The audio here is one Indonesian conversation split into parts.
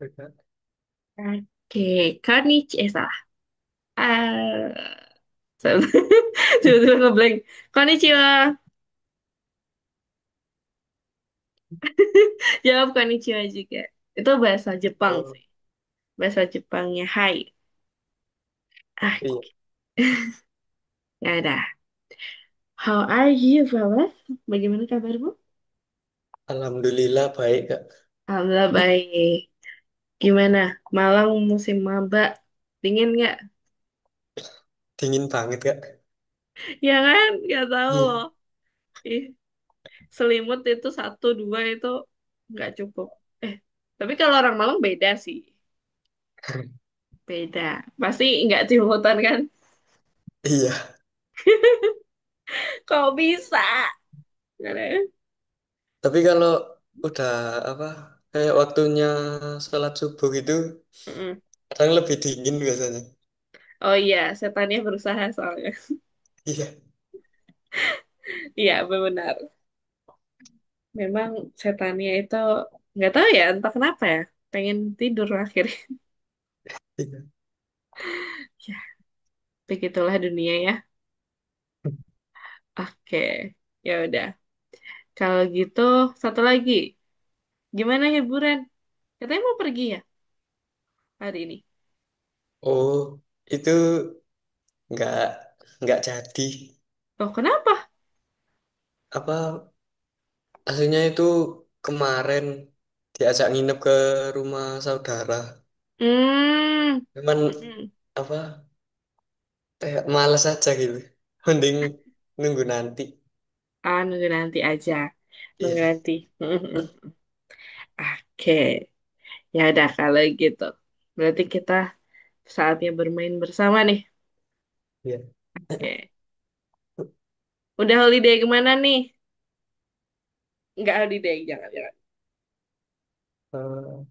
Oke, konnichiwa. Salah. Salah. Tiba-tiba ngeblank. Konnichiwa. Jawab konnichiwa juga. Itu bahasa Jepang Oh, sih. Bahasa Jepangnya hai. Ah, iya. ya udah. How are you, Fawaz? Bagaimana kabarmu? Alhamdulillah baik, Kak. Alhamdulillah baik. Gimana? Malang musim maba. Dingin nggak? Dingin banget, Kak. Ya kan? Gak tahu loh. Iya. Ih, selimut itu satu dua itu nggak cukup. Eh, tapi kalau orang Malang beda sih. Beda. Pasti nggak cimutan kan? Iya. Kok bisa? Nggak ada ya? Tapi kalau udah apa kayak waktunya sholat subuh gitu, Mm-mm. kadang lebih dingin biasanya. Oh iya, setannya berusaha soalnya. Iya. Iya, benar. Memang setannya itu nggak tahu ya, entah kenapa ya. Pengen tidur akhirnya. Iya. Ya, begitulah dunia ya. Oke, ya udah. Kalau gitu, satu lagi. Gimana hiburan? Katanya mau pergi ya hari ini. Oh, itu nggak nggak jadi. Oh, kenapa? Apa aslinya itu kemarin diajak nginep ke rumah saudara. Hmm, Cuman mm-mm. apa kayak males aja gitu. Mending nunggu nanti. Ah, nunggu nanti aja. Nunggu Iya. nanti. Oke, ya udah kalau gitu. Berarti kita saatnya bermain bersama nih. Iya. Oke. Udah holiday kemana nih? Nggak holiday, jangan, jangan. Eh,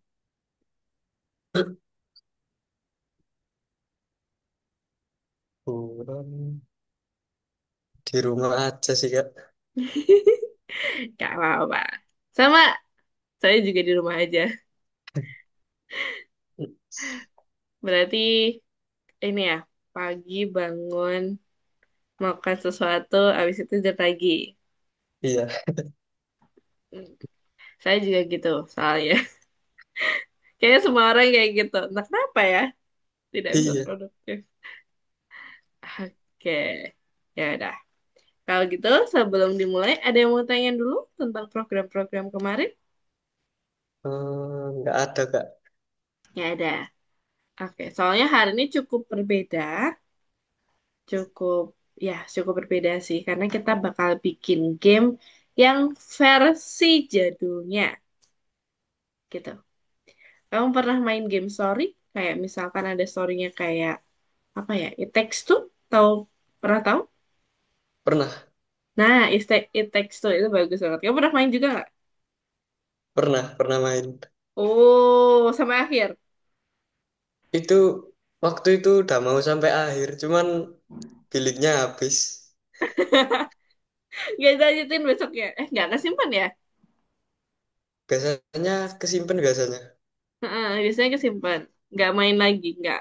Buron di rumah aja sih Kak. Gak apa-apa. Sama, saya juga di rumah aja. Berarti ini ya, pagi bangun, makan sesuatu, habis itu tidur lagi. Iya, Hmm, saya juga gitu, soalnya. Kayaknya semua orang kayak gitu. Entah kenapa ya, tidak bisa iya. produktif. Oke, ya udah. Kalau gitu, sebelum dimulai, ada yang mau tanya dulu tentang program-program kemarin? Nggak ada Kak. Ya ada. Oke, soalnya hari ini cukup berbeda, cukup cukup berbeda sih, karena kita bakal bikin game yang versi jadulnya, gitu. Kamu pernah main game story? Kayak misalkan ada storynya kayak apa ya? It Takes Two? Tahu? Pernah tahu? Pernah, Nah, It Takes Two itu bagus banget. Kamu pernah main juga nggak? pernah main. Oh, sampai akhir. Itu waktu itu udah mau sampai akhir, cuman biliknya habis. Nggak lanjutin besoknya. Nggak kesimpan ya? Biasanya kesimpan biasanya. Heeh, biasanya kesimpan. Nggak main lagi, nggak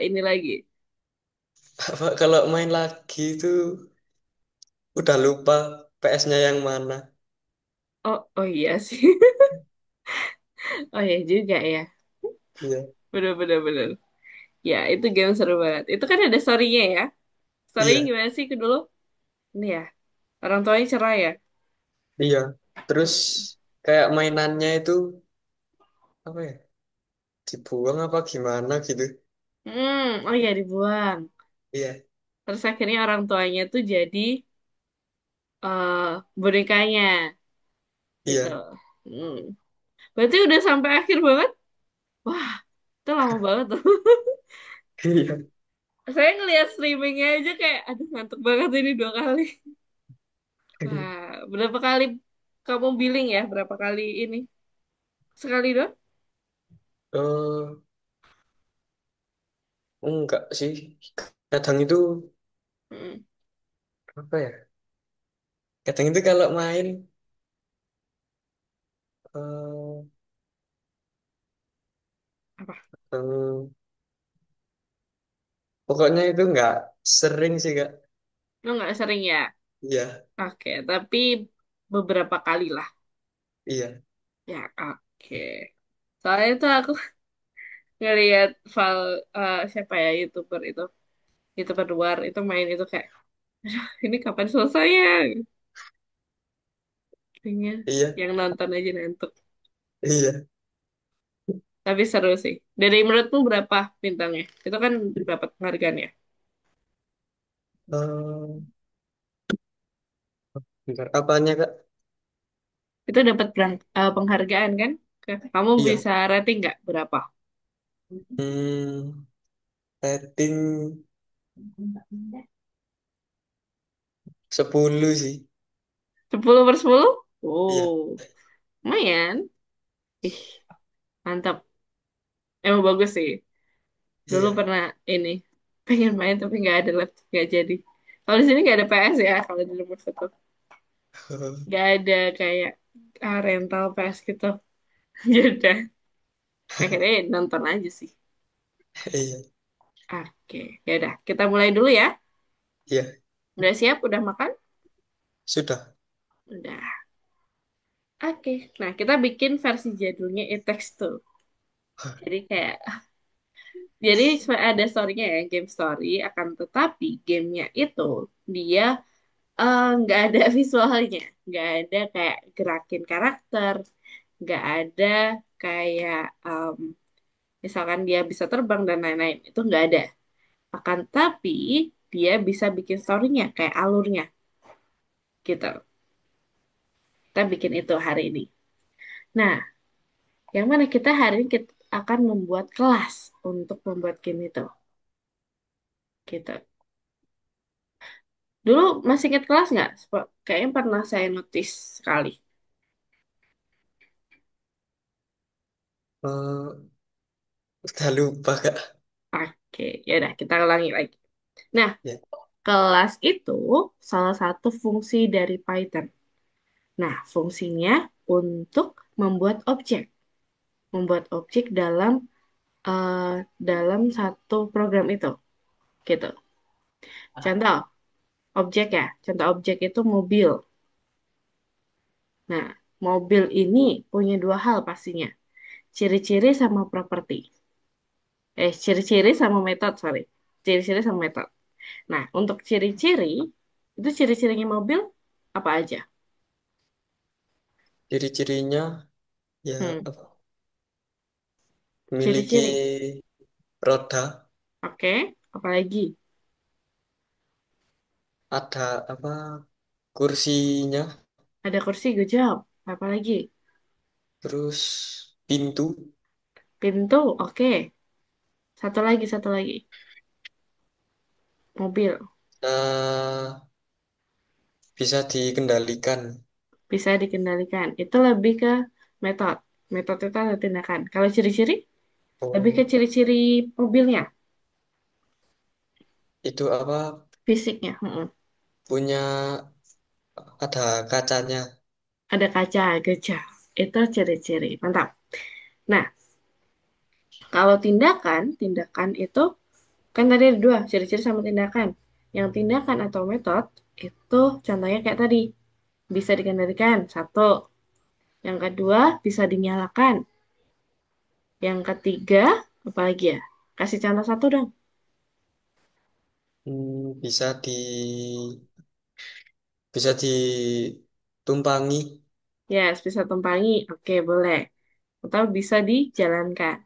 ini lagi. Apa kalau main lagi itu udah lupa PS-nya yang mana. Oh, oh iya sih. Oh iya juga ya. Iya, Bener, bener, bener. Ya, itu game seru banget. Itu kan ada story-nya ya. Story-nya iya, gimana sih ke dulu? Ini ya, orang tuanya cerai ya. iya. Terus Hmm. kayak mainannya itu apa ya? Dibuang apa gimana gitu. Oh iya dibuang. Iya, Terus akhirnya orang tuanya tuh jadi eh bonekanya gitu. iya, Hmm. Berarti udah sampai akhir banget? Wah, itu lama banget tuh. iya. Saya ngeliat streamingnya aja kayak, aduh ngantuk banget ini 2 kali. Wah, berapa kali kamu billing ya? Berapa kali ini? Sekali doang? Oh, enggak sih. Kadang itu Hmm. apa ya? Kadang itu kalau main eh, Hmm, pokoknya itu nggak sering sih Kak. Lo nggak sering ya? Iya, Oke, tapi beberapa kali lah. iya, Ya, oke. Soalnya itu aku ngelihat siapa ya YouTuber itu, YouTuber luar itu main itu kayak, aduh, ini kapan selesainya? Kayaknya iya, yang nonton aja ngantuk. iya. Tapi seru sih. Dari menurutmu berapa bintangnya? Itu kan dapat penghargaan ya. Eh, bentar, apanya Kak? Itu dapat penghargaan kan? Kamu Iya. bisa rating nggak berapa? Hmm, rating 10 sih. 10/10? Iya, Oh, lumayan. Ih, mantap. Emang bagus sih. Dulu iya. pernah ini pengen main tapi nggak ada laptop nggak jadi. Kalau di sini nggak ada PS ya kalau di rumah foto. Nggak ada kayak rental PS gitu. Jadi akhirnya ya nonton aja sih. Iya, Oke, ya udah kita mulai dulu ya. iya. Udah siap? Udah makan? Sudah. Udah. Oke, nah kita bikin versi jadulnya It Takes Two. Jadi kayak, jadi ada story-nya ya, game story. Akan tetapi gamenya itu dia nggak ada visualnya, nggak ada kayak gerakin karakter, nggak ada kayak misalkan dia bisa terbang dan lain-lain. Itu nggak ada. Akan tapi dia bisa bikin story-nya kayak alurnya gitu. Kita bikin itu hari ini. Nah, yang mana kita hari ini kita akan membuat kelas untuk membuat game itu. Gitu. Dulu masih ingat kelas nggak? Kayaknya pernah saya notice sekali. Eh, udah lupa Kak. Oke, ya udah kita ulangi lagi. Nah, Ya. kelas itu salah satu fungsi dari Python. Nah, fungsinya untuk membuat objek eh, dalam satu program itu, gitu. Contoh objek ya, contoh objek itu mobil. Nah, mobil ini punya dua hal pastinya, ciri-ciri sama properti. Ciri-ciri sama metode, sorry. Ciri-ciri sama metode. Nah, untuk ciri-ciri, itu ciri-cirinya mobil apa aja? Ciri-cirinya ya Hmm, apa? Memiliki ciri-ciri. roda, Oke, apalagi? ada apa? Kursinya, Ada kursi, gue jawab. Apalagi? terus pintu, Pintu, oke. Satu lagi. Mobil, eh, bisa dikendalikan. bisa dikendalikan. Itu lebih ke metode. Metode itu ada tindakan. Kalau ciri-ciri, lebih ke Oh, ciri-ciri mobilnya, itu apa? fisiknya. Mm-mm. Punya ada kacanya. Ada kaca, gajah. Itu ciri-ciri. Mantap. Nah, kalau tindakan itu kan tadi ada dua, ciri-ciri sama tindakan. Yang tindakan atau metode itu contohnya kayak tadi, bisa dikendalikan, satu. Yang kedua, bisa dinyalakan. Yang ketiga, apa lagi ya? Kasih contoh satu dong. Bisa ditumpangi. Yes, bisa tumpangi. Oke, boleh. Atau bisa dijalankan.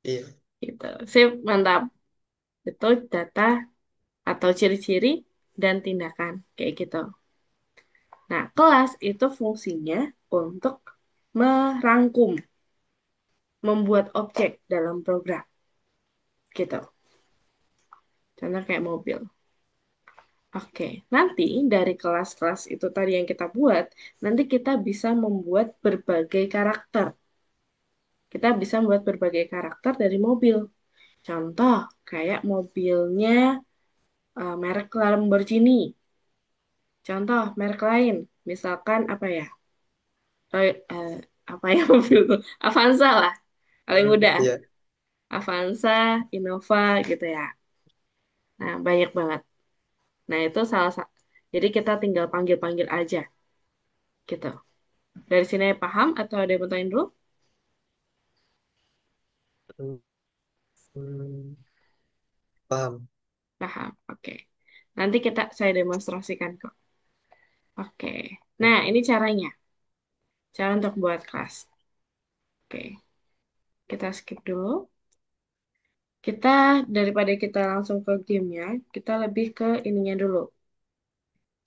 Iya. Gitu. Sip, mantap. Itu data atau ciri-ciri dan tindakan. Kayak gitu. Nah, kelas itu fungsinya untuk merangkum, membuat objek dalam program. Gitu. Contoh kayak mobil. Oke, nanti dari kelas-kelas itu tadi yang kita buat, nanti kita bisa membuat berbagai karakter. Kita bisa membuat berbagai karakter dari mobil. Contoh, kayak mobilnya merek Lamborghini. Contoh, merek lain. Misalkan apa ya? Apa ya mobil tuh? Avanza lah, paling mudah. Iya. Avanza, Innova gitu ya. Nah, banyak banget. Nah, itu salah satu. Jadi kita tinggal panggil-panggil aja gitu. Dari sini paham atau ada yang mau tanya dulu? Hmm, paham. Paham. Oke. Nanti saya demonstrasikan kok. Oke. Nah, ini caranya. Cara untuk buat kelas. Oke. Kita skip dulu. Kita daripada kita langsung ke gamenya, kita lebih ke ininya dulu.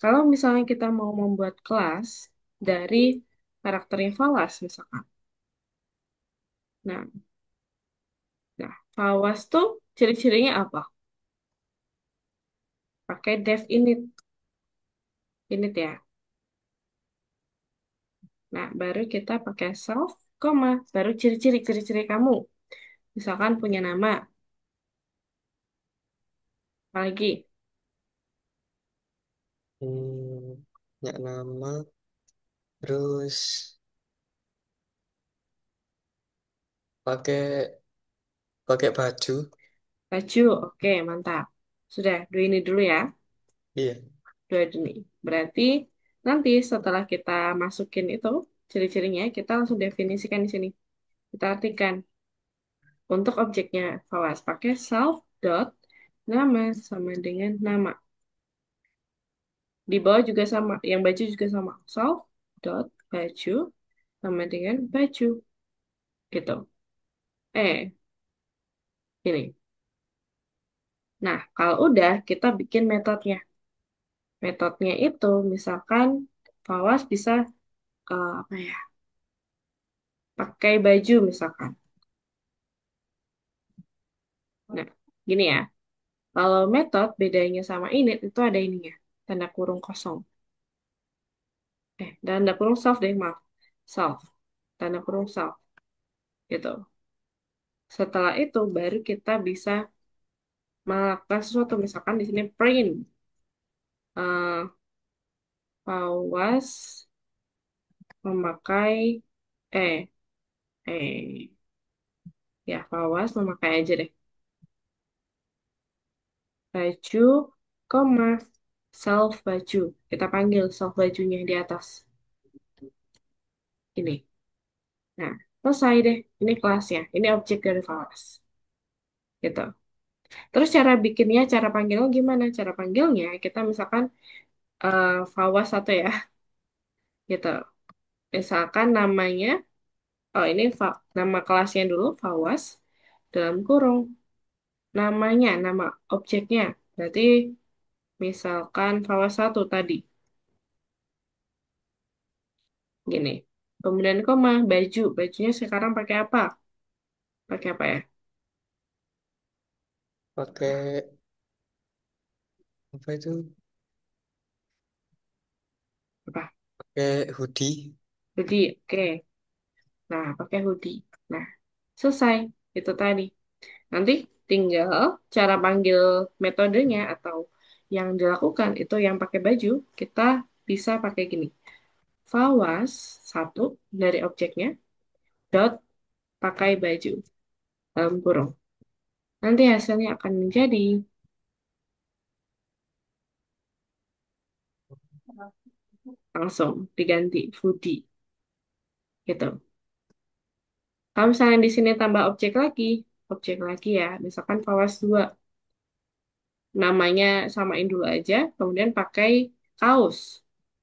Kalau misalnya kita mau membuat kelas dari karakternya Fawas misalkan. Nah, Fawas tuh ciri-cirinya apa? Pakai def init, init ya. Nah, baru kita pakai self, koma, baru ciri-ciri kamu. Misalkan punya nama, apalagi Ya nama, terus pakai pakai baju. baju, oke mantap. Sudah, dua ini dulu ya, Iya. dua ini. Berarti nanti setelah kita masukin itu ciri-cirinya, kita langsung definisikan di sini. Kita artikan untuk objeknya Fawas pakai self dot nama sama dengan nama. Di bawah juga sama, yang baju juga sama. Self dot baju sama dengan baju gitu. Eh, ini. Nah, kalau udah kita bikin metodenya. Metodenya itu misalkan Fawas bisa apa ya? Pakai baju misalkan. Nah, gini ya. Kalau metode bedanya sama init itu ada ininya. Tanda kurung kosong. Tanda kurung self deh, maaf. Self. Tanda kurung self gitu. Setelah itu baru kita bisa melakukan sesuatu. Misalkan di sini print. eh Fawas memakai eh eh ya Fawas memakai aja deh baju, koma self baju. Kita panggil self bajunya di atas. Ini. Nah, selesai deh. Ini kelasnya. Ini objek dari Fawas. Gitu. Terus cara bikinnya, cara panggilnya gimana? Cara panggilnya kita misalkan Fawas satu ya, gitu. Misalkan namanya, oh ini nama kelasnya dulu Fawas dalam kurung. Namanya, nama objeknya. Berarti misalkan Fawas satu tadi, gini. Kemudian koma, baju. Bajunya sekarang pakai apa? Pakai apa ya? Pakai apa itu? Apa? Pakai hoodie. Hoodie, oke. Nah, pakai hoodie. Nah, selesai. Itu tadi. Nanti tinggal cara panggil metodenya atau yang dilakukan itu yang pakai baju, kita bisa pakai gini. Fawas satu dari objeknya, dot pakai baju dalam kurung. Nanti hasilnya akan menjadi langsung diganti hoodie gitu. Kalau misalnya di sini tambah objek lagi ya, misalkan Fawas 2 namanya samain dulu aja, kemudian pakai kaos,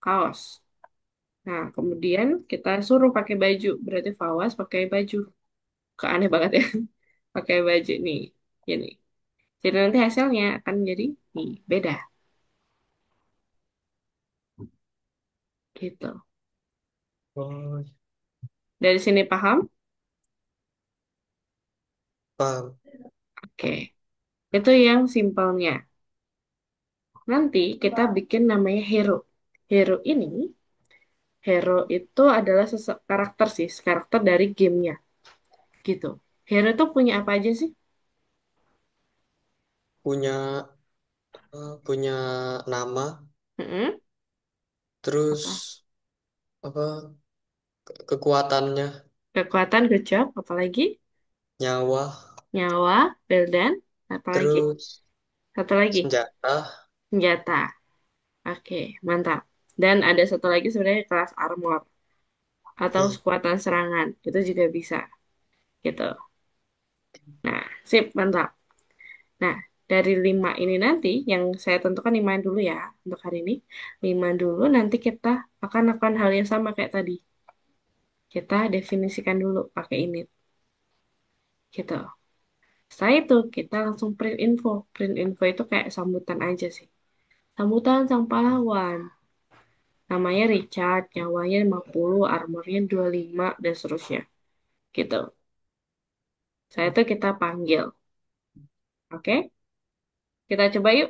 kaos. Nah, kemudian kita suruh pakai baju. Berarti Fawas pakai baju. Kok aneh banget ya. Pakai baju nih. Ini. Jadi nanti hasilnya akan jadi nih, beda. Gitu. Oh, Dari sini paham? paham. Oke. Itu yang simpelnya. Nanti kita bikin namanya hero. Hero ini, hero itu adalah karakter sih, karakter dari gamenya. Gitu. Hero itu punya apa aja sih? Punya punya nama, Mm-mm. Apa? terus apa kekuatannya, Kekuatan, good job, apalagi? nyawa, Nyawa, bel dan apa lagi? terus Satu lagi, senjata. senjata. Oke, mantap. Dan ada satu lagi sebenarnya kelas armor atau Oke. kekuatan serangan. Itu juga bisa gitu. Nah, sip, mantap. Nah, dari lima ini nanti yang saya tentukan lima dulu ya untuk hari ini. Lima dulu nanti kita akan lakukan hal yang sama kayak tadi. Kita definisikan dulu pakai ini gitu. Setelah itu kita langsung print info. Print info itu kayak sambutan aja sih. Sambutan sang pahlawan. Namanya Richard, nyawanya 50, armornya 25, dan seterusnya. Gitu. Saya itu kita panggil. Oke? Kita coba yuk.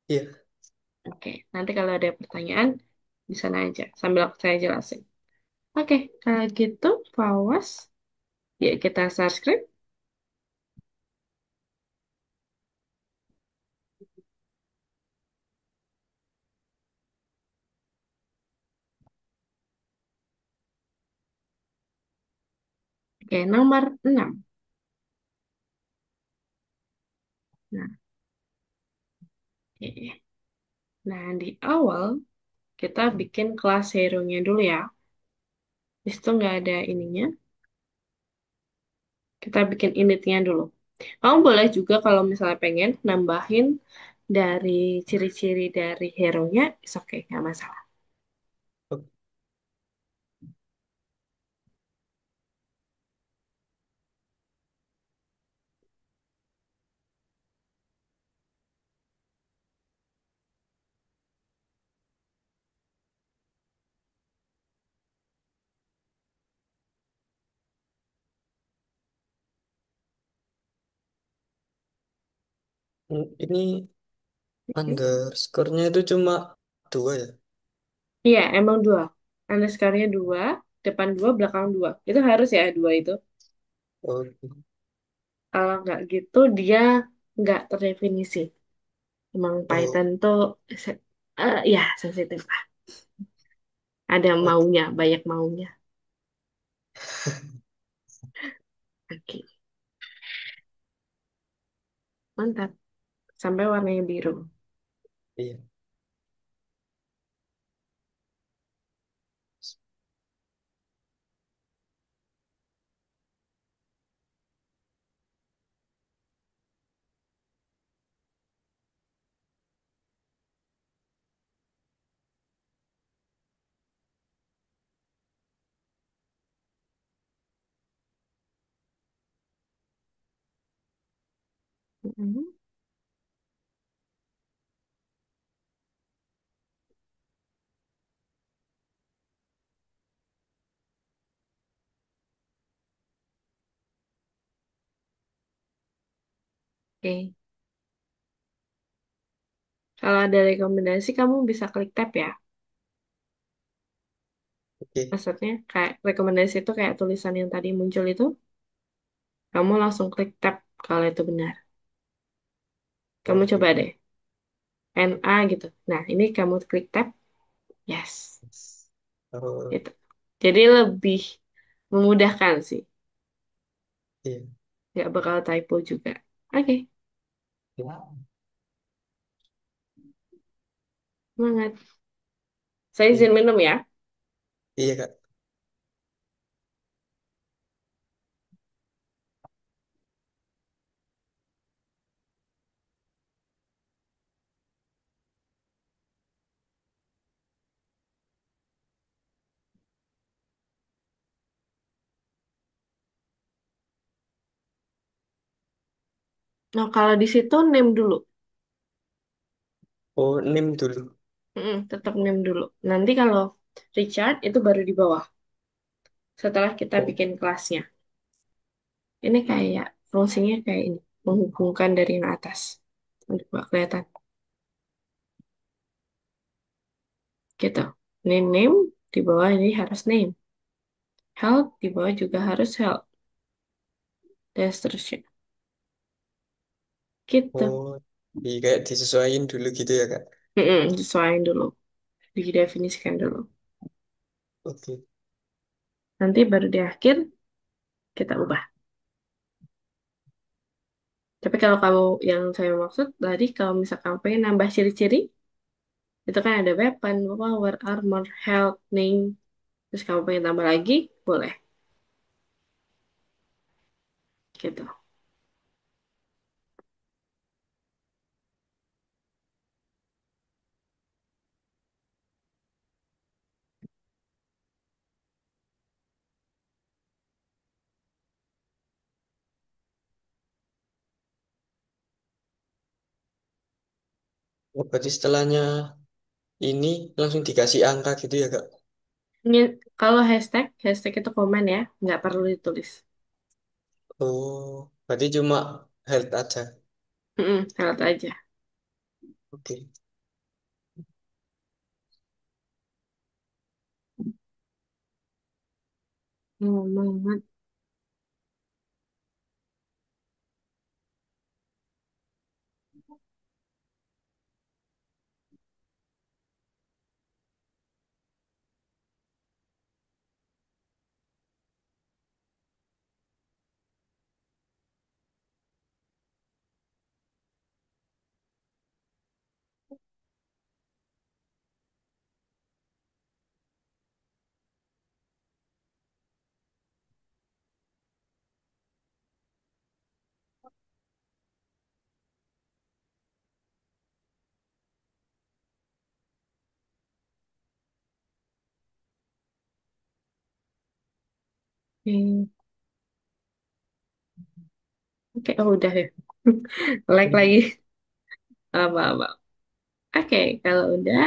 Iya. Oke. Nanti kalau ada pertanyaan, di sana aja. Sambil saya jelasin. Oke. Kalau gitu, Fawas. Yuk kita subscribe. Oke, nomor 6. Nah, oke. Nah, di awal kita bikin kelas hero-nya dulu ya. Di situ nggak ada ininya. Kita bikin initnya dulu. Kamu boleh juga kalau misalnya pengen nambahin dari ciri-ciri dari hero-nya, is okay, nggak masalah. Ini underscore-nya itu cuma dua ya. Iya, emang dua. Underscore-nya dua, depan dua, belakang dua. Itu harus ya dua itu. Oh, Kalau nggak gitu, dia nggak terdefinisi. Emang oh, Python tuh, ya sensitif lah. Ada oke. maunya, banyak maunya. Oke, mantap. Sampai warnanya biru. Iya. Mhm. Oke, kalau ada rekomendasi, kamu bisa klik tab ya. Oke. Maksudnya, kayak rekomendasi itu kayak tulisan yang tadi muncul itu, kamu langsung klik tab kalau itu benar. Kamu Oke. coba deh, NA gitu. Nah, ini kamu klik tab, yes, Oh, gitu. Jadi lebih memudahkan sih, iya. nggak bakal typo juga. Oke, Iya. semangat. Saya Iya. izin minum ya. Iya, Kak. Nah, kalau di situ name dulu. Oh, name dulu. Tetap name dulu. Nanti kalau Richard itu baru di bawah. Setelah kita Oh, bikin kelasnya. Ini kayak fungsinya kayak ini. Menghubungkan dari yang atas. Coba kelihatan. Gitu. Ini name, di bawah ini harus name. Health, di bawah juga harus health. Dan seterusnya. Gitu. oh, iya kayak disesuaikan dulu gitu ya, Kak. Sesuaiin dulu. Didefinisikan dulu. Oke. Nanti baru di akhir kita ubah. Tapi kalau kamu yang saya maksud tadi, kalau misalkan kamu pengen nambah ciri-ciri, itu kan ada weapon, power, armor, health, name. Terus kamu pengen tambah lagi, boleh. Gitu. Oh, berarti setelahnya ini langsung dikasih angka gitu ya Kak? Ini kalau hashtag, hashtag itu komen ya, nggak perlu ditulis. Oh, berarti cuma health aja. Health aja. Oke. Ngomong. Oke, oke, oh udah ya. Like lagi. Apa-apa. Oke, kalau udah,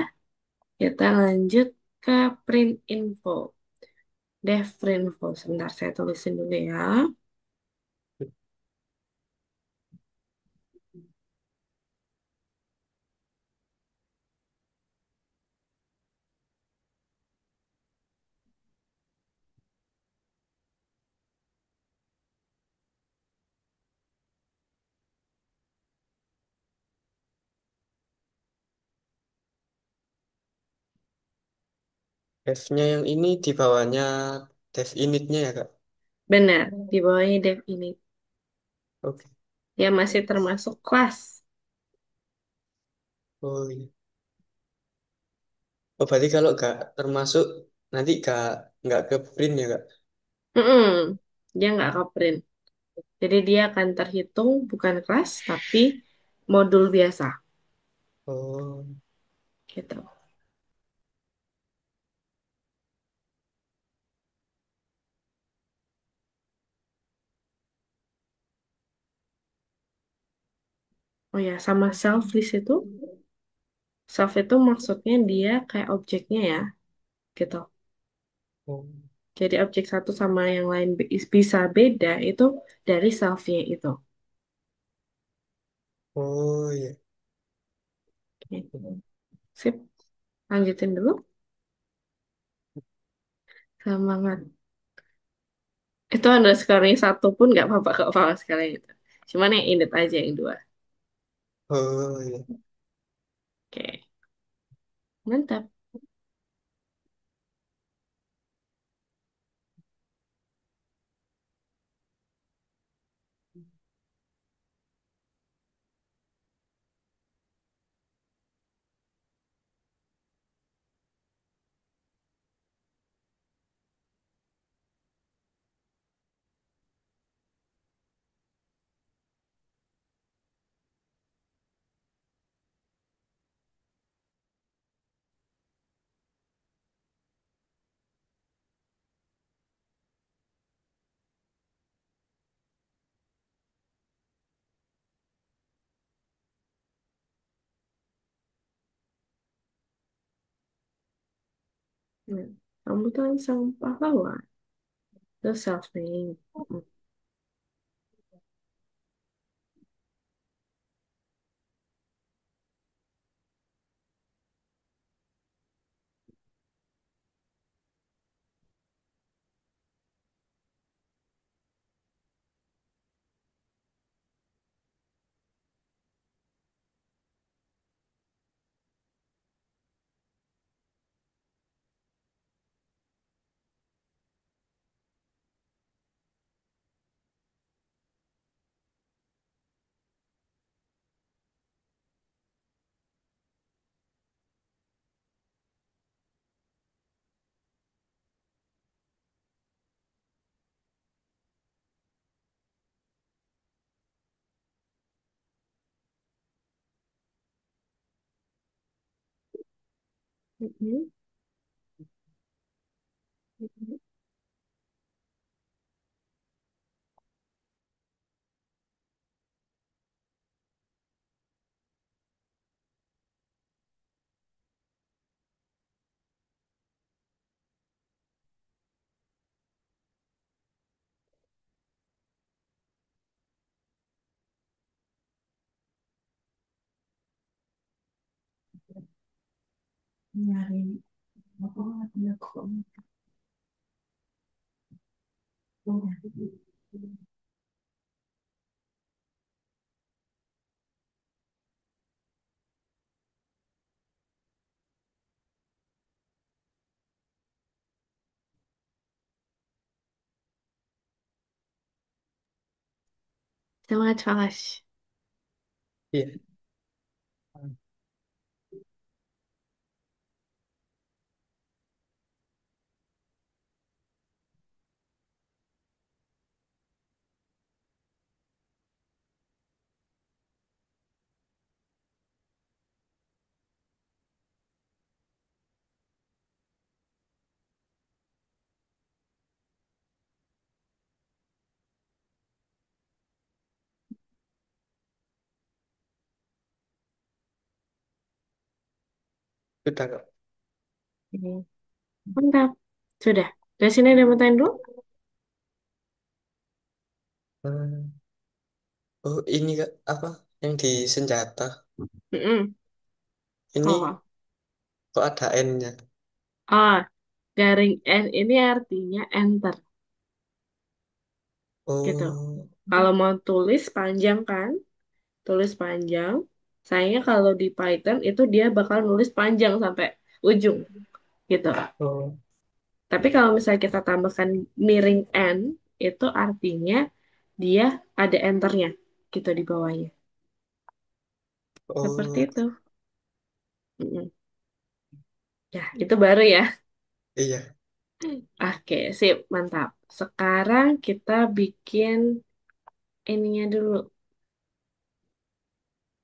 kita lanjut ke print info. Dev print info. Sebentar, saya tulisin dulu ya. Devnya yang ini di bawahnya dev initnya ya Kak? Benar, di bawahnya dev ini. Oke. Ya masih termasuk kelas. Oh iya. Oh berarti kalau nggak termasuk nanti nggak ke print ya Kak? Mm-mm. Dia nggak ke print. Jadi dia akan terhitung bukan kelas, tapi modul biasa. Oh, Gitu. Oh ya, sama self di situ. Self itu maksudnya dia kayak objeknya ya, gitu. oh, Jadi objek satu sama yang lain bisa beda itu dari selfnya itu. oh iya. Oke. Sip, lanjutin dulu. Semangat. Itu underscore-nya satu pun nggak apa-apa kok sama sekali itu. Cuman yang init aja yang dua. Oh iya. Oke, mantap. Nah, kamu tuh sang pahlawan. Itu self-made. Mm-mm. Mm-mm. Nyari apa ada kok. Semangat Falash. Iya. Sudah kok. Ini. Mantap. Sudah. Dari sini ada yang mau tanya dulu? Hmm. Oh, ini Kak, apa? Yang di senjata. Mm-mm. Ini Oh. kok ada N-nya? Ah, garing N ini artinya enter gitu. Oh, Kalau mau tulis panjang kan, tulis panjang. Sayangnya kalau di Python itu dia bakal nulis panjang sampai ujung gitu. oh, Tapi kalau misalnya kita tambahkan miring N, itu artinya dia ada enternya gitu di bawahnya. Seperti oh, itu. Mm-mm. Ya, itu baru ya. iya. Oke, sip, mantap. Sekarang kita bikin ininya dulu.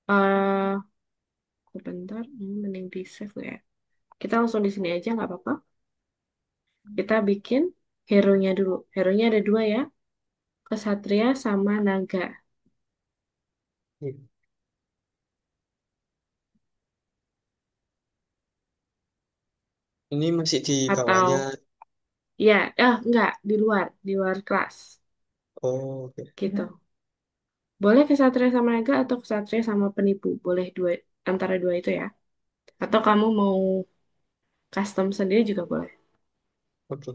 eh Bentar, mending di save nggak ya? Kita langsung di sini aja nggak apa-apa. Kita bikin hero-nya dulu. Hero-nya ada dua ya, Kesatria sama Naga. Iya. Ini masih di bawahnya. Atau ya, di luar kelas Oh, oke. gitu. Boleh Kesatria sama Naga atau Kesatria sama Penipu. Boleh dua antara dua itu ya. Atau kamu mau custom sendiri juga boleh. Oke.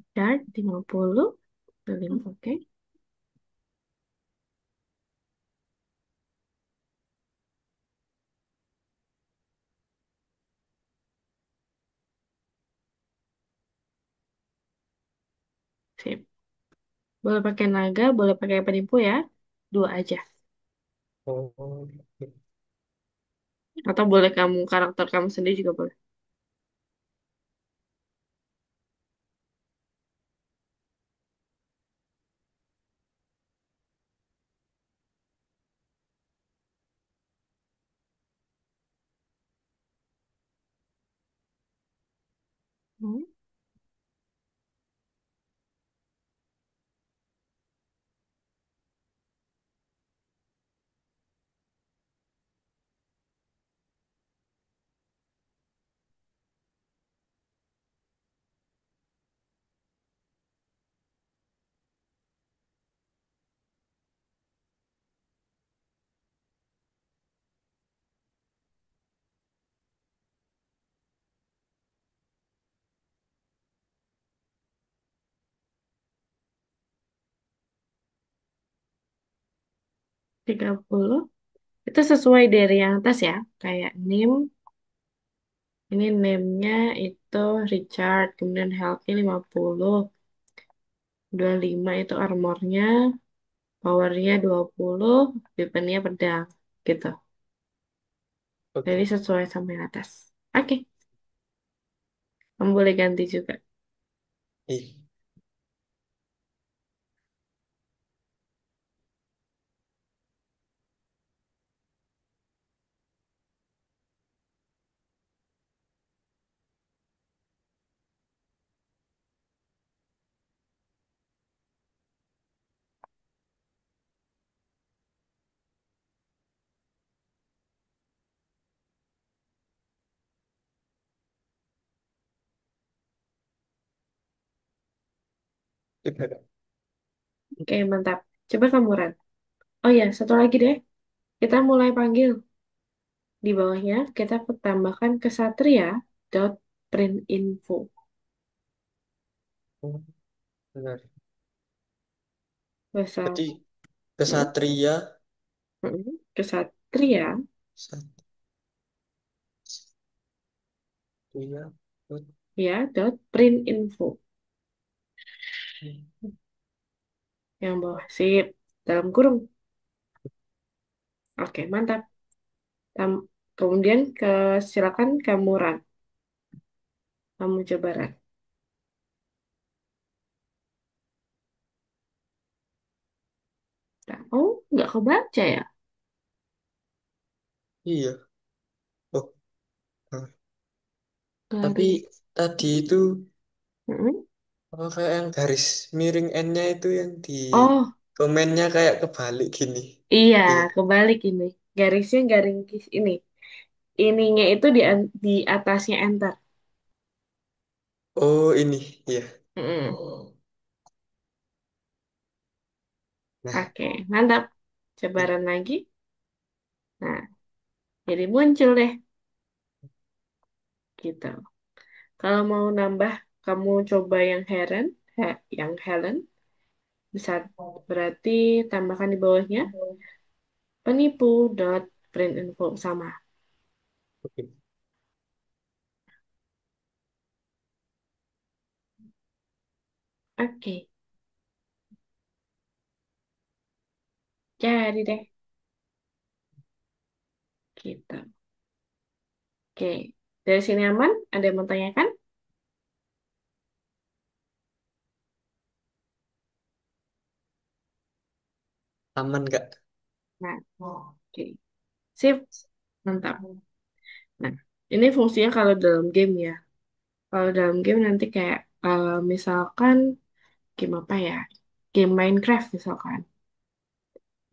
Start 50. Pilih oke. Sip. Boleh pakai naga, boleh pakai penipu ya. Dua aja. Oh, oke. Atau boleh kamu karakter kamu sendiri juga boleh. Hmm. 30. Itu sesuai dari yang atas ya. Kayak name, ini name-nya itu Richard, kemudian health-nya 50, 25 itu armor-nya, power-nya 20, weapon-nya pedang. Gitu. Jadi Oke. sesuai sama yang atas. Oke, kamu boleh ganti juga. Ih, tidak. Oke, mantap. Coba kamu run. Oh ya, satu lagi deh. Kita mulai panggil. Di bawahnya kita tambahkan kesatria dot print info. Oh, benar. Kesat, Berarti hmm? kesatria, Kesatria satria, ya dot print info. Yang bawah sip dalam kurung. Oke, mantap. Kemudian silakan kamu run. Kamu coba run. Nah, oh, nggak kebaca ya? iya. Oh, ah. Tapi Garis. tadi itu Hmm? apa kayak yang garis miring N-nya itu yang di Oh, komennya kayak kebalik gini. iya, Iya. kebalik ini. Garisnya garing ini. Ininya itu di atasnya enter. Oh, ini. Iya. Mm-mm. Nah, Oke, mantap. Coba run lagi. Nah, jadi muncul deh gitu. Kalau mau nambah, kamu coba yang Helen, yang Helen bisa berarti tambahkan di bawahnya penipu dot print info sama. oke. Oke, jadi deh gitu. Oke, dari sini aman? Ada yang mau tanyakan? Aman nggak? Nah, oke, sip, mantap. Nah, ini fungsinya kalau dalam game ya. Kalau dalam game nanti kayak misalkan game apa ya? Game Minecraft misalkan.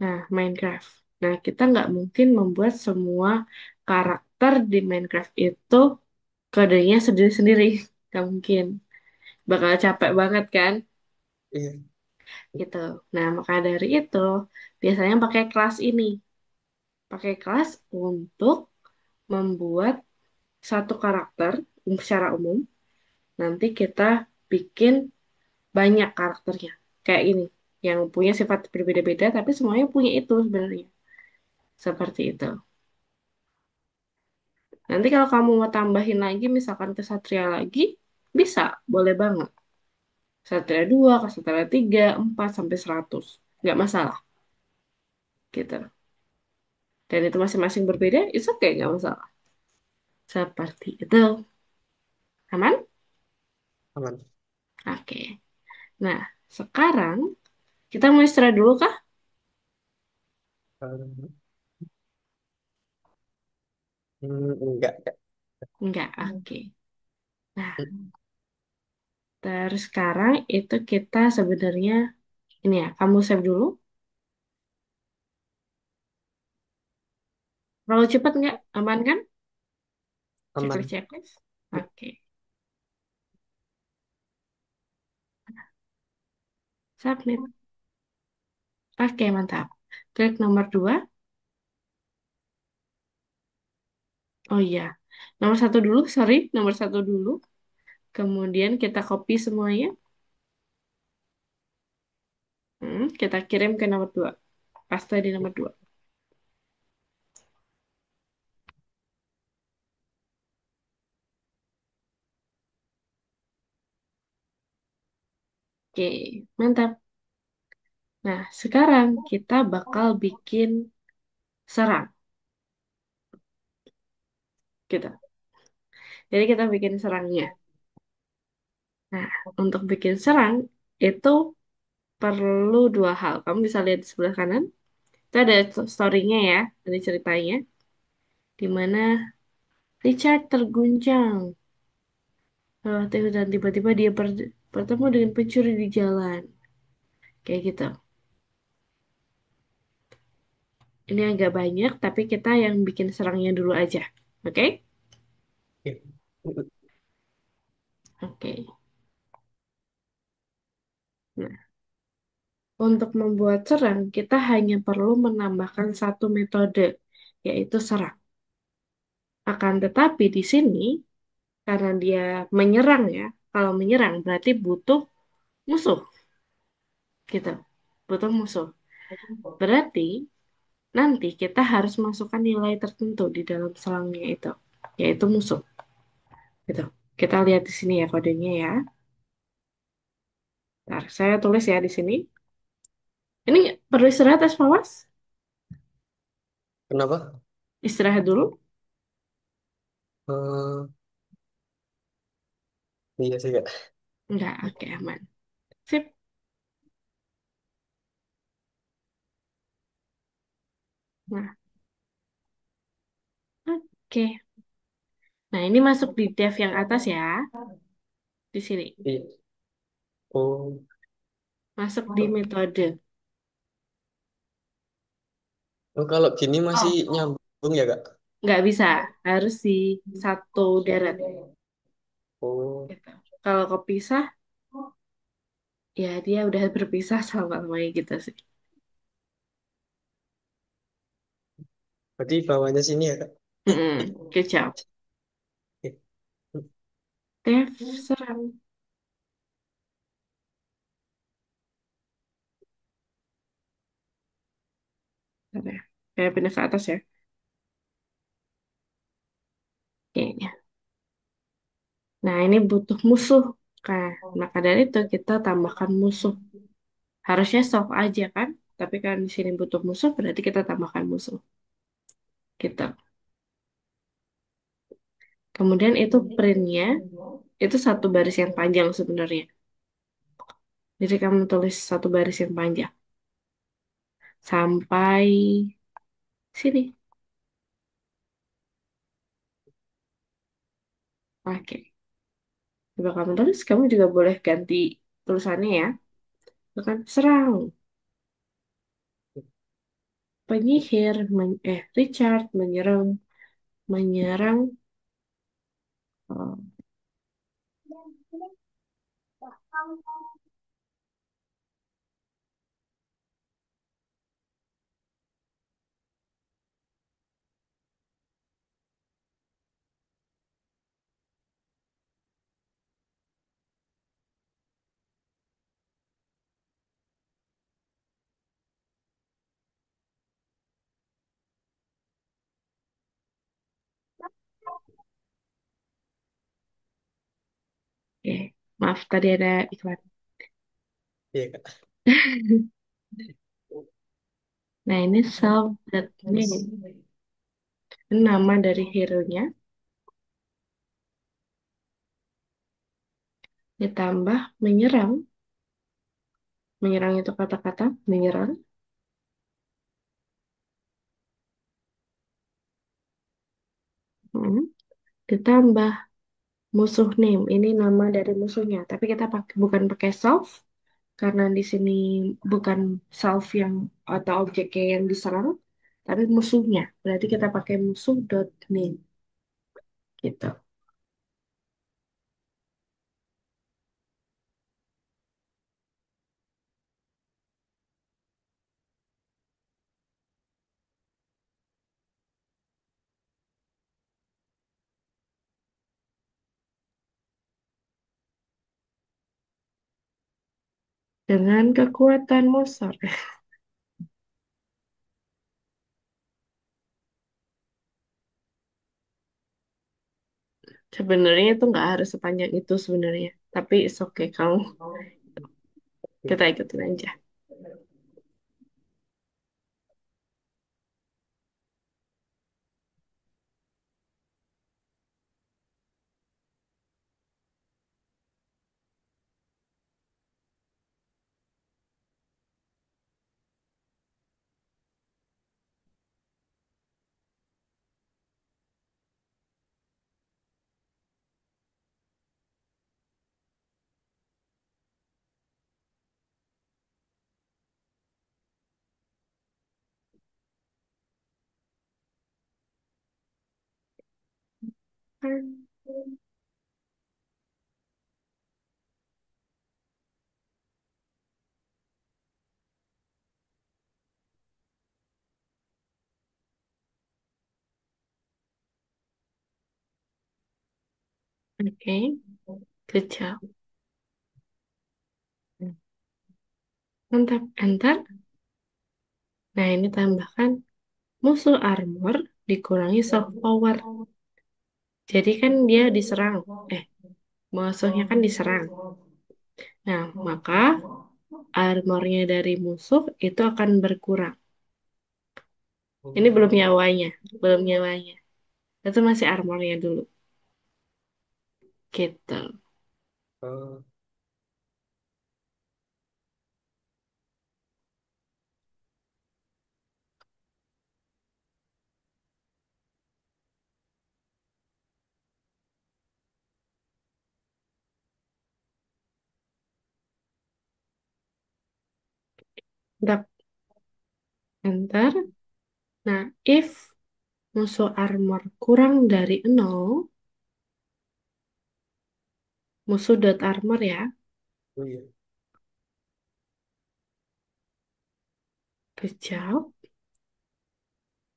Nah, Minecraft. Nah, kita nggak mungkin membuat semua karakter di Minecraft itu kodenya sendiri-sendiri. Nggak mungkin. Bakal capek banget kan? Iya. Gitu. Nah, maka dari itu, biasanya pakai kelas ini. Pakai kelas untuk membuat satu karakter secara umum. Nanti kita bikin banyak karakternya. Kayak ini. Yang punya sifat berbeda-beda, tapi semuanya punya itu sebenarnya. Seperti itu. Nanti kalau kamu mau tambahin lagi, misalkan ke Satria lagi, bisa, boleh banget. Satria 2, ke Satria 3, 4, sampai 100. Nggak masalah, gitu. Dan itu masing-masing berbeda, itu oke, nggak masalah. Seperti itu. Aman? Aman. Oke. Nah, sekarang kita mau istirahat dulu kah? Enggak, enggak. Enggak, oke. Nah, terus sekarang itu kita sebenarnya, ini ya, kamu save dulu. Kalau cepat nggak? Aman kan? Aman. Checklist-checklist? Oke. Submit. Oke, mantap. Klik nomor 2. Oh iya. Nomor 1 dulu, sorry. Nomor 1 dulu. Kemudian kita copy semuanya. Kita kirim ke nomor 2. Paste di nomor 2. Oke, mantap. Nah, sekarang kita bakal bikin serang, gitu. Jadi kita bikin serangnya. Nah, untuk bikin serang itu perlu dua hal. Kamu bisa lihat di sebelah kanan. Itu ada story-nya ya, ada ceritanya. Di mana Richard terguncang. Dan tiba-tiba dia bertemu dengan pencuri di jalan. Kayak gitu. Ini agak banyak, tapi kita yang bikin serangnya dulu aja. Oke? Oke. Nah, untuk membuat serang, kita hanya perlu menambahkan satu metode, yaitu serang. Akan tetapi di sini, karena dia menyerang ya, kalau menyerang berarti butuh musuh, gitu. Butuh musuh. Berarti nanti kita harus masukkan nilai tertentu di dalam serangnya itu, yaitu musuh. Gitu. Kita lihat di sini ya kodenya ya. Ntar, saya tulis ya di sini. Ini perlu istirahat, Mas? Kenapa? Istirahat dulu? Eh, iya sih kak. Enggak, oke, aman. Sip. Nah, oke. Nah, ini masuk di dev yang atas ya. Di sini. Iya. Oh, Masuk di metode. oh kalau gini masih Oh, nyambung ya kak? nggak bisa. Harus di satu deret. Oh, Gitu. Kalau kepisah, ya dia udah berpisah sama namanya gitu sih. berarti bawahnya sini ya kak? Good job. Oke. Dev serang. Bentar ya. Kayak pindah ke atas ya. Kayaknya. Nah, ini butuh musuh. Nah, maka dari itu kita tambahkan musuh. Harusnya soft aja kan? Tapi kan di sini butuh musuh, berarti kita tambahkan musuh. Gitu. Kemudian itu printnya, itu satu baris yang panjang sebenarnya. Jadi kamu tulis satu baris yang panjang. Sampai sini. Oke. Coba kamu tulis, kamu juga boleh ganti tulisannya ya. Bukan serang. Penyihir, Richard menyerang, menyerang. Oh, oke. Maaf, tadi ada iklan. Iya kak. Nah, ini self.name. Ini nama dari hero-nya. Ditambah menyerang. Menyerang itu kata-kata. Menyerang. Hmm. Ditambah musuh name. Ini nama dari musuhnya. Tapi kita bukan pakai self. Karena di sini bukan self yang atau objeknya yang diserang. Tapi musuhnya. Berarti kita pakai musuh dot name. Gitu. Dengan kekuatan Mozart. Sebenarnya itu nggak harus sepanjang itu sebenarnya. Tapi it's okay kamu. Kita ikutin aja. Oke, good job. Mantap, enter. Nah, ini tambahkan musuh armor dikurangi soft power. Jadi kan dia diserang. Eh, musuhnya kan diserang. Nah, maka armornya dari musuh itu akan berkurang. Ini belum nyawanya, belum nyawanya. Itu masih armornya dulu. Gitu. Oh, Dap, enter. Nah, if musuh armor kurang dari 0, musuh dot armor ya, oh iya. kejauh.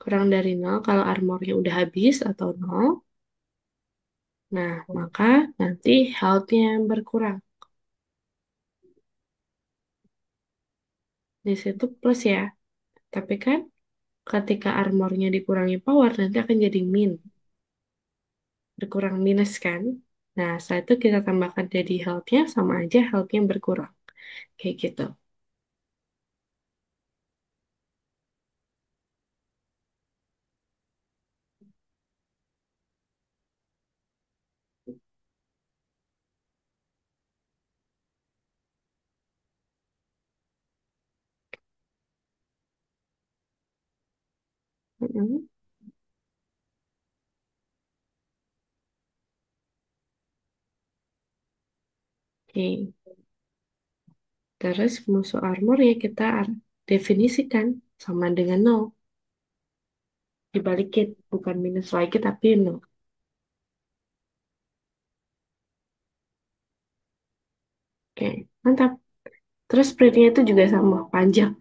Kurang dari 0 kalau armornya udah habis atau 0. Nah, maka nanti health-nya yang berkurang. Di situ plus ya. Tapi kan ketika armornya dikurangi power, nanti akan jadi min. Berkurang minus kan. Nah, setelah itu kita tambahkan jadi health-nya, sama aja health-nya berkurang. Kayak gitu. Mm-mm. Oke. Terus musuh armor ya kita definisikan sama dengan 0. Dibalikin, bukan minus lagi tapi 0. Oke, mantap. Terus sprintnya itu juga sama, panjang.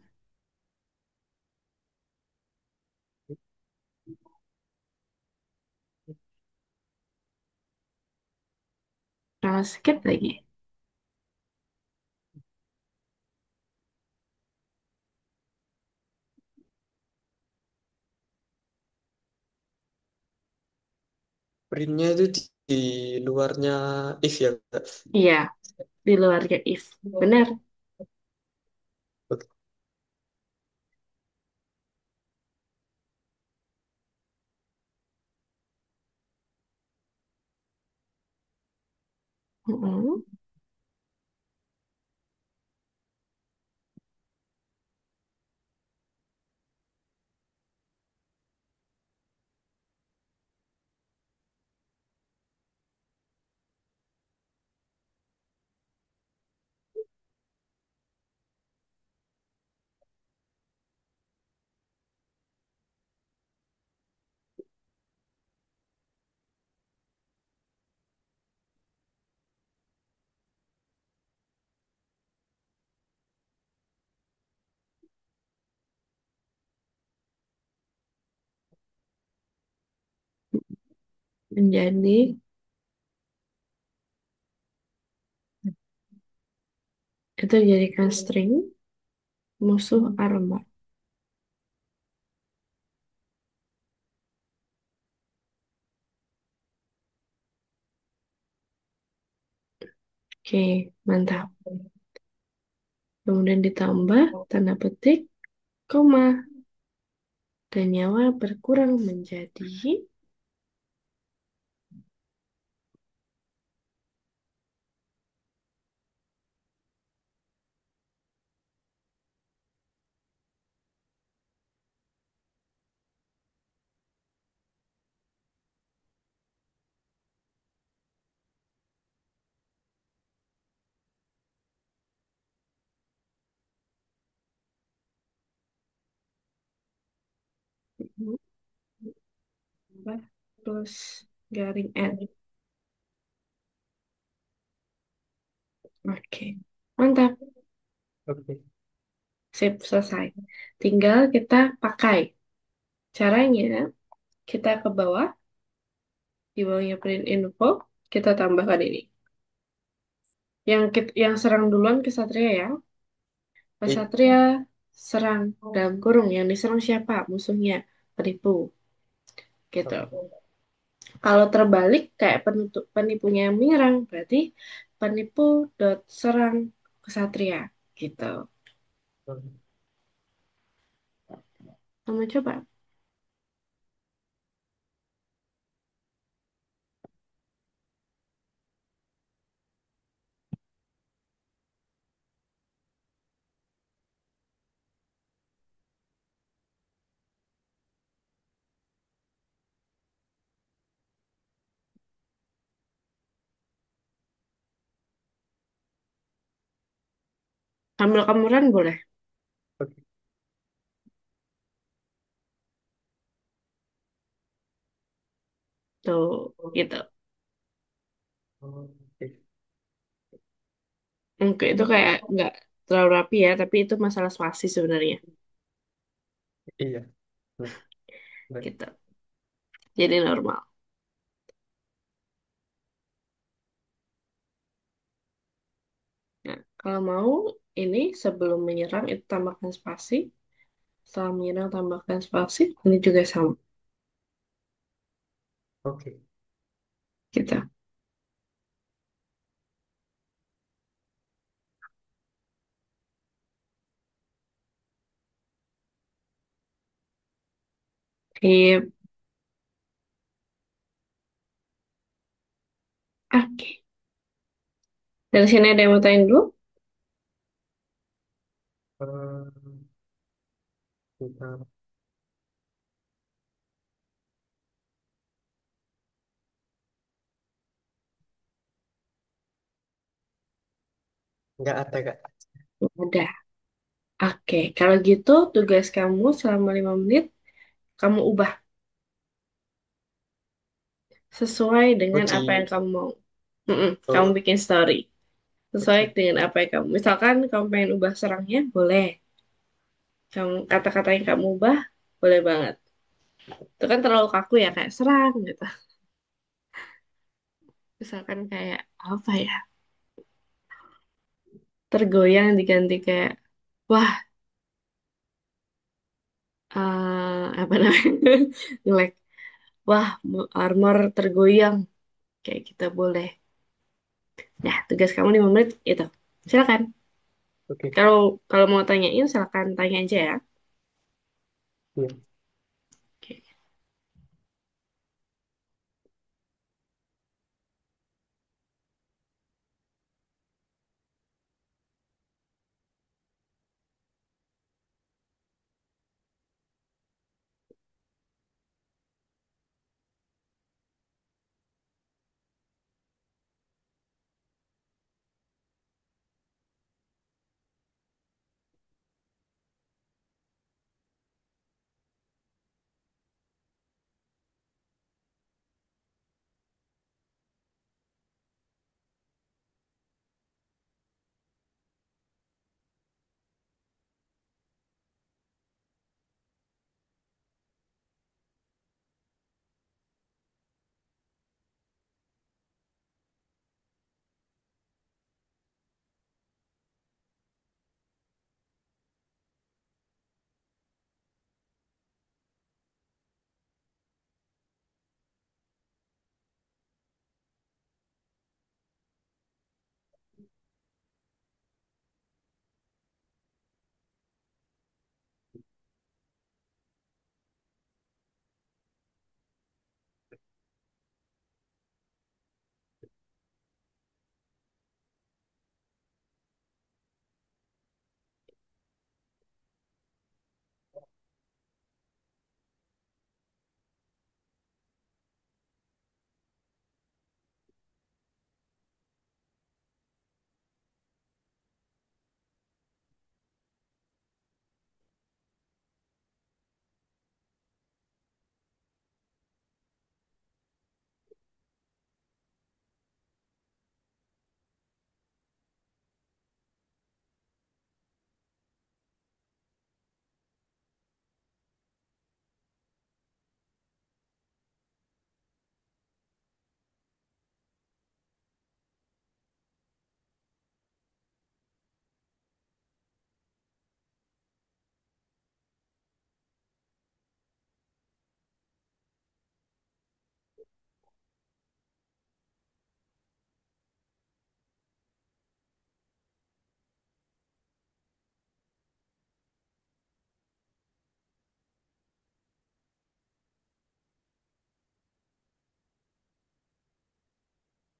Nah, skip lagi. Printnya itu di luarnya if ya, Kak? Iya, di luarnya if. Benar. Oke. Mm-mm. Menjadi, itu dijadikan string musuh armor. Oke, mantap. kemudian ditambah tanda petik, koma, dan nyawa berkurang menjadi tambah plus garing N. Oke, mantap. Oke. Sip, selesai. Tinggal kita pakai. Caranya, kita ke bawah, di bawahnya print info, kita tambahkan ini. Yang serang duluan kesatria ya. I- Kesatria serang dalam kurung. Yang diserang siapa? Musuhnya. Penipu. Gitu. Oke. Kalau terbalik kayak penipunya yang menyerang, berarti penipu dot serang kesatria. Gitu. Kamu coba. Ambil kamuran boleh. Oke. Tuh, gitu. Oke. Oke, itu kayak nggak terlalu rapi ya, tapi itu masalah spasi sebenarnya. Iya. Nah, baik. Gitu. Jadi normal. Nah, kalau mau ini sebelum menyerang itu tambahkan spasi. Setelah menyerang tambahkan spasi. Ini juga sama. Oke. Gitu. Sip. Oke. Dari sini ada yang mau tanya dulu? Eh, kita nggak ada Kak. Udah. Oke. Kalau gitu tugas kamu selama 5 menit kamu ubah sesuai dengan apa yang Uji. kamu mau. Kamu Oh, bikin story. Sesuai oke. dengan apa yang kamu. Misalkan kamu pengen ubah serangnya, boleh. Kamu kata-kata yang kamu ubah, boleh banget. Itu kan terlalu kaku ya, kayak serang gitu. Misalkan kayak apa ya? Tergoyang diganti kayak wah, apa namanya? Ngelek. Wah, armor tergoyang. Kayak kita boleh. Nah, tugas kamu 5 menit itu. Silakan. Oke. Kalau kalau mau tanyain, silakan tanya aja ya. Iya. Oke.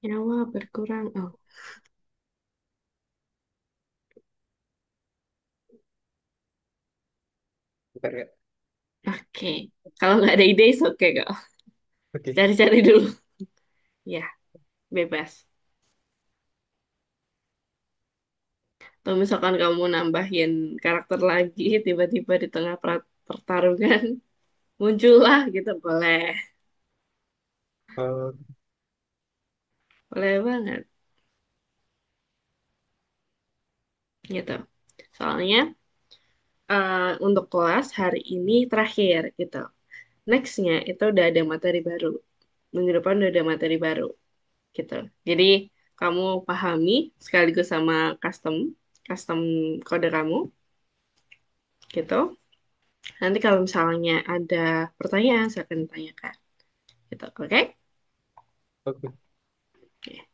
Nyawa berkurang. Oh, Bentar ya. oke. Kalau nggak ada ide, oke kok. Oke. Cari-cari dulu. Ya, bebas. Atau misalkan kamu nambahin karakter lagi, tiba-tiba di tengah pertarungan, muncullah gitu. Boleh. Eh, Boleh banget. Gitu. Soalnya untuk kelas hari ini terakhir gitu. Nextnya itu udah ada materi baru. Minggu depan udah ada materi baru gitu. Jadi kamu pahami sekaligus sama custom custom kode kamu gitu. Nanti kalau misalnya ada pertanyaan, saya akan tanyakan gitu. Oke? oke. Oke.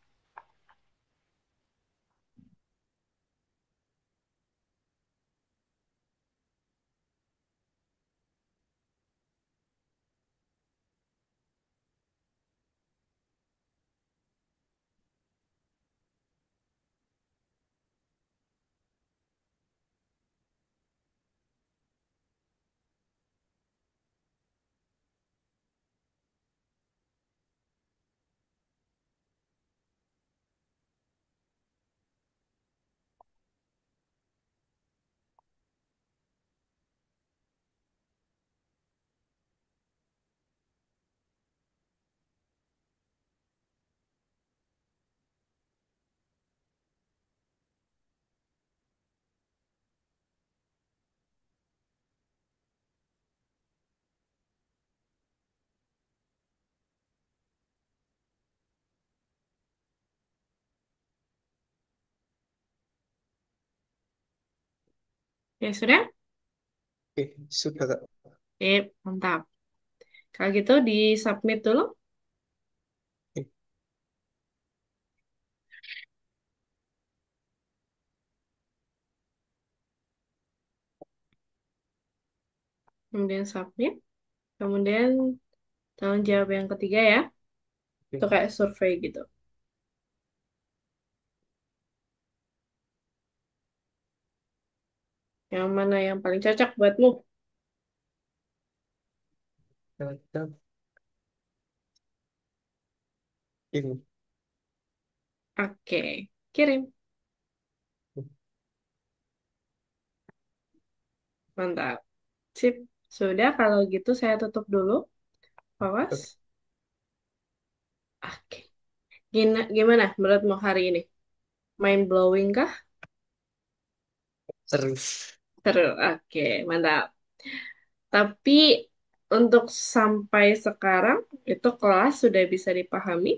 Ya sudah? Oke, sudah Kak. Mantap. Kalau gitu di submit dulu. Oke, Kemudian submit. Kemudian tanggung jawab yang ketiga ya. Itu oke. kayak survei gitu. Yang mana yang paling cocok buatmu? Cocok. Ini. Oke. Kirim. Mantap. Sip. Sudah, kalau gitu saya tutup dulu. Awas. Oke. Oke. Gimana menurutmu hari ini? Mind blowing kah? Terus. Seru. Oke, mantap. Tapi untuk sampai sekarang itu kelas sudah bisa dipahami?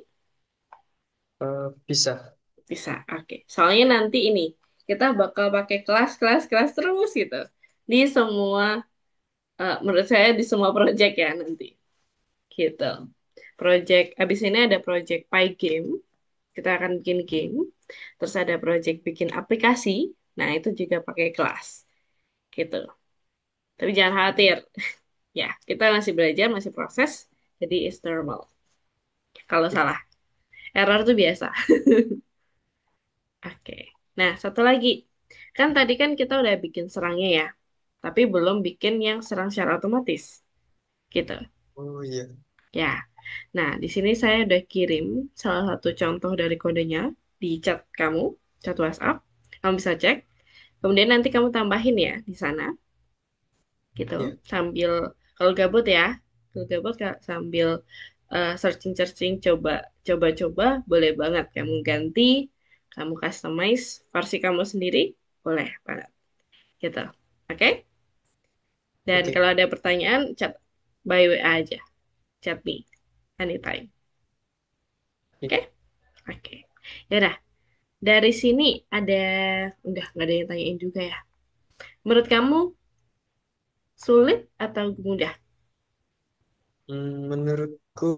Bisa. Bisa. Oke. Soalnya nanti ini kita bakal pakai kelas, kelas, kelas terus gitu. Di semua, menurut saya di semua project ya nanti. Gitu. Project, abis ini ada project Pygame. Kita akan bikin game. Terus ada project bikin aplikasi. Nah, itu juga pakai kelas. Gitu. Tapi jangan khawatir. Ya, kita masih belajar, masih proses. Jadi it's normal. Kalau Oke. salah. Error tuh biasa. Oke. Nah, satu lagi. Kan tadi kan kita udah bikin serangnya ya. Tapi belum bikin yang serang secara otomatis. Gitu. Oh iya. Ya. Nah, di sini saya udah kirim salah satu contoh dari kodenya di chat kamu, chat WhatsApp. Kamu bisa cek. Kemudian nanti kamu tambahin ya di sana, gitu. Iya. Sambil kalau gabut ya, kalau gabut sambil searching-searching, coba-coba, boleh banget kamu ganti, kamu customize versi kamu sendiri, boleh banget, gitu. Oke? Dan Oke. kalau ada pertanyaan, chat by WA aja, chat me anytime. Oke. Oke? Oke. Ya udah, dari sini ada enggak nggak ada yang tanyain juga ya. Menurut kamu sulit atau mudah? Menurutku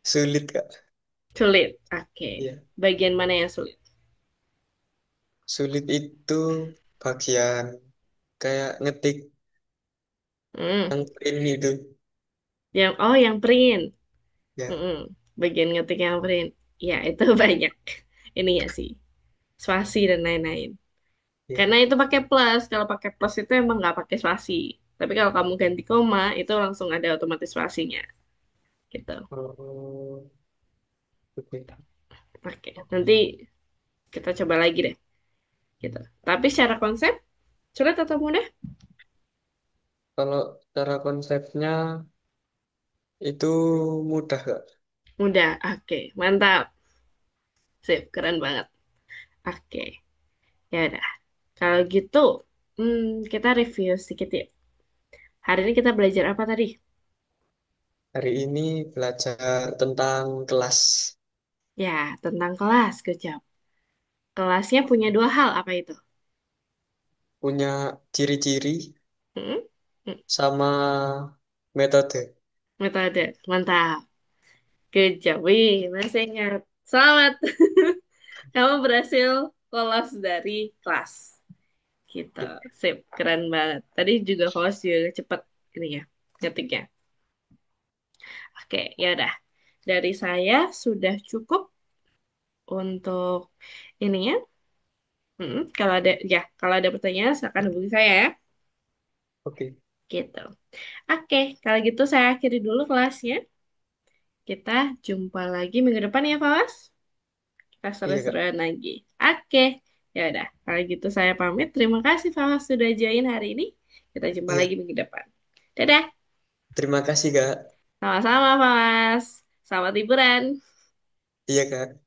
sulit Kak. Sulit. Oke. Iya. Bagian mana yang sulit? Sulit itu bagian kayak ngetik Hmm. yang ini itu. Yang print. Ya. Mm-mm. Bagian ngetik yang print. Ya, itu banyak ini ya sih, spasi dan lain-lain. Ya. Karena itu pakai plus. Kalau pakai plus itu emang nggak pakai spasi. Tapi kalau kamu ganti koma, itu langsung ada otomatis spasinya. Gitu. Oh, oke. Oke, nanti kita coba lagi deh. Gitu. Tapi secara konsep, sulit atau mudah? Kalau cara konsepnya itu mudah gak? Mudah. Oke, mantap. Sip, keren banget. Oke, ya udah. Kalau gitu, kita review sedikit ya. Hari ini kita belajar apa tadi? Hari ini belajar tentang kelas. Ya, tentang kelas. Good job. Kelasnya punya dua hal, apa itu? Punya ciri-ciri Hmm? Hmm, sama metode. Metode. Mantap. Good job. Wih, masih ingat. Selamat. Kamu berhasil lolos dari kelas. Gitu. Ya, Sip, keren banget. Tadi juga host juga cepet ini ya, ngetiknya. Oke, ya udah. Dari saya sudah cukup untuk ininya. Kalau ada, ya, kalau ada pertanyaan, silakan hubungi saya ya. oke. Gitu. Oke, kalau gitu saya akhiri dulu kelasnya. Kita jumpa lagi minggu depan ya, Fawas. Kita Iya, Kak. seru-seruan lagi. Oke, ya udah. Kalau gitu saya pamit. Terima kasih Fawas sudah join hari ini. Kita jumpa lagi Iya, minggu depan. Dadah. terima kasih, Kak. Sama-sama, Fawas. Selamat liburan. Iya, Kak.